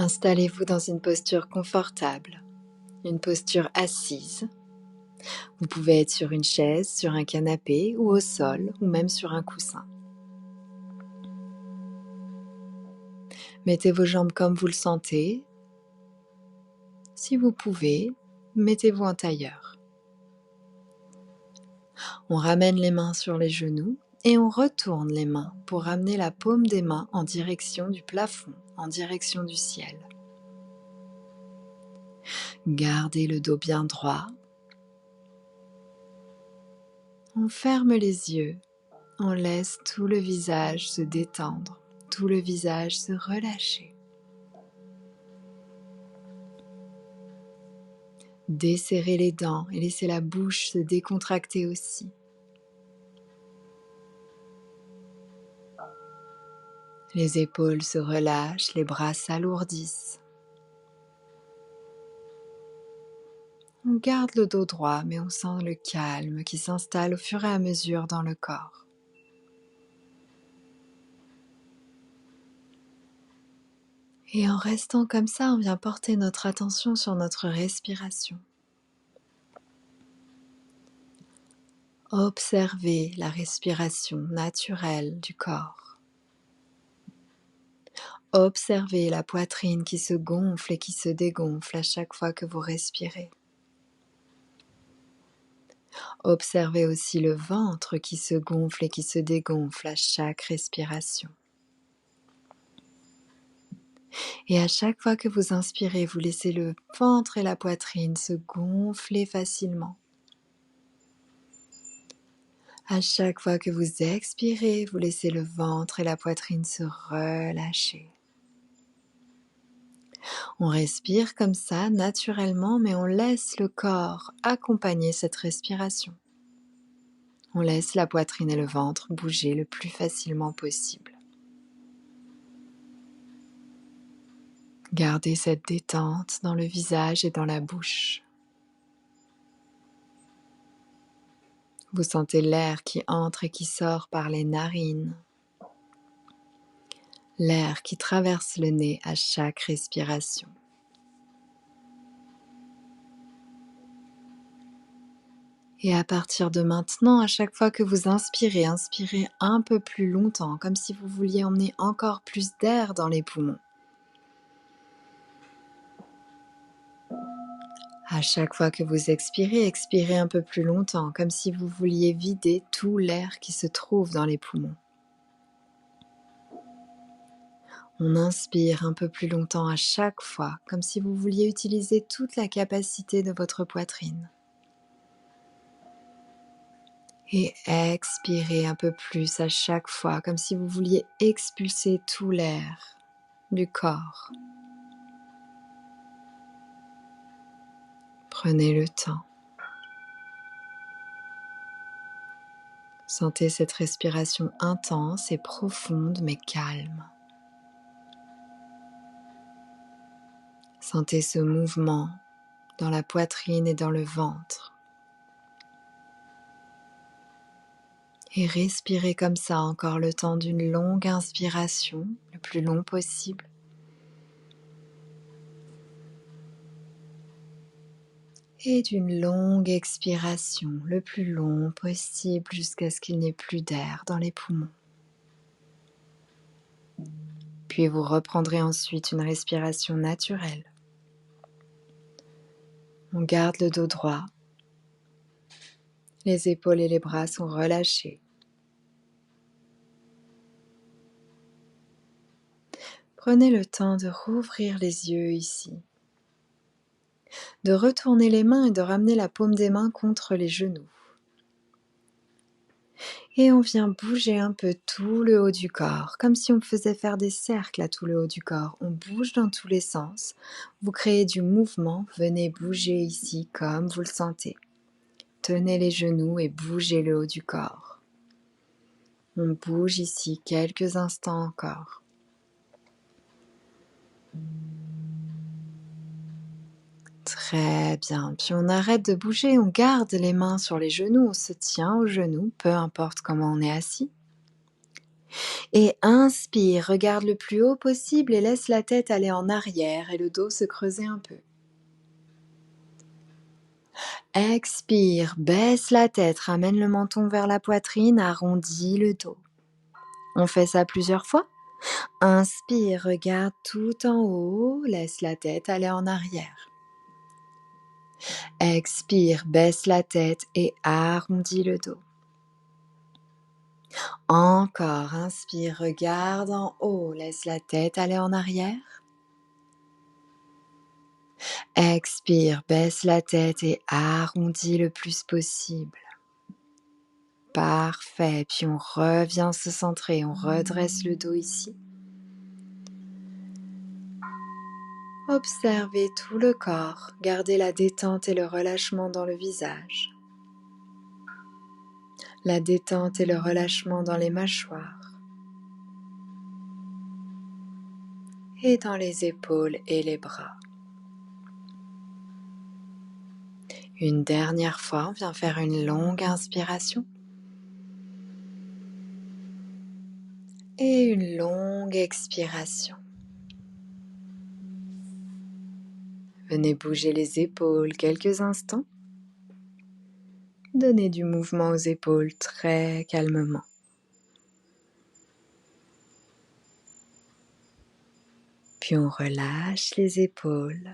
Installez-vous dans une posture confortable, une posture assise. Vous pouvez être sur une chaise, sur un canapé ou au sol ou même sur un coussin. Mettez vos jambes comme vous le sentez. Si vous pouvez, mettez-vous en tailleur. On ramène les mains sur les genoux et on retourne les mains pour ramener la paume des mains en direction du plafond, en direction du ciel. Gardez le dos bien droit. On ferme les yeux, on laisse tout le visage se détendre, tout le visage se relâcher. Desserrez les dents et laissez la bouche se décontracter aussi. Les épaules se relâchent, les bras s'alourdissent. On garde le dos droit, mais on sent le calme qui s'installe au fur et à mesure dans le corps. Et en restant comme ça, on vient porter notre attention sur notre respiration. Observez la respiration naturelle du corps. Observez la poitrine qui se gonfle et qui se dégonfle à chaque fois que vous respirez. Observez aussi le ventre qui se gonfle et qui se dégonfle à chaque respiration. Et à chaque fois que vous inspirez, vous laissez le ventre et la poitrine se gonfler facilement. À chaque fois que vous expirez, vous laissez le ventre et la poitrine se relâcher. On respire comme ça naturellement, mais on laisse le corps accompagner cette respiration. On laisse la poitrine et le ventre bouger le plus facilement possible. Gardez cette détente dans le visage et dans la bouche. Vous sentez l'air qui entre et qui sort par les narines. L'air qui traverse le nez à chaque respiration. Et à partir de maintenant, à chaque fois que vous inspirez, inspirez un peu plus longtemps, comme si vous vouliez emmener encore plus d'air dans les poumons. À chaque fois que vous expirez, expirez un peu plus longtemps, comme si vous vouliez vider tout l'air qui se trouve dans les poumons. On inspire un peu plus longtemps à chaque fois, comme si vous vouliez utiliser toute la capacité de votre poitrine. Et expirez un peu plus à chaque fois, comme si vous vouliez expulser tout l'air du corps. Prenez le temps. Sentez cette respiration intense et profonde mais calme. Sentez ce mouvement dans la poitrine et dans le ventre. Et respirez comme ça encore le temps d'une longue inspiration, le plus long possible. Et d'une longue expiration, le plus long possible jusqu'à ce qu'il n'y ait plus d'air dans les poumons. Puis vous reprendrez ensuite une respiration naturelle. On garde le dos droit. Les épaules et les bras sont relâchés. Prenez le temps de rouvrir les yeux ici, de retourner les mains et de ramener la paume des mains contre les genoux. Et on vient bouger un peu tout le haut du corps, comme si on faisait faire des cercles à tout le haut du corps. On bouge dans tous les sens. Vous créez du mouvement, venez bouger ici comme vous le sentez. Tenez les genoux et bougez le haut du corps. On bouge ici quelques instants encore. Très bien, puis on arrête de bouger, on garde les mains sur les genoux, on se tient aux genoux, peu importe comment on est assis. Et inspire, regarde le plus haut possible et laisse la tête aller en arrière et le dos se creuser un peu. Expire, baisse la tête, ramène le menton vers la poitrine, arrondis le dos. On fait ça plusieurs fois. Inspire, regarde tout en haut, laisse la tête aller en arrière. Expire, baisse la tête et arrondis le dos. Encore, inspire, regarde en haut, laisse la tête aller en arrière. Expire, baisse la tête et arrondis le plus possible. Parfait, puis on revient se centrer, on redresse le dos ici. Observez tout le corps, gardez la détente et le relâchement dans le visage. La détente et le relâchement dans les mâchoires. Et dans les épaules et les bras. Une dernière fois, on vient faire une longue inspiration. Et une longue expiration. Venez bouger les épaules quelques instants. Donnez du mouvement aux épaules très calmement. Puis on relâche les épaules.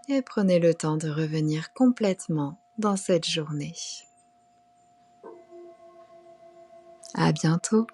Et prenez le temps de revenir complètement dans cette journée. À bientôt.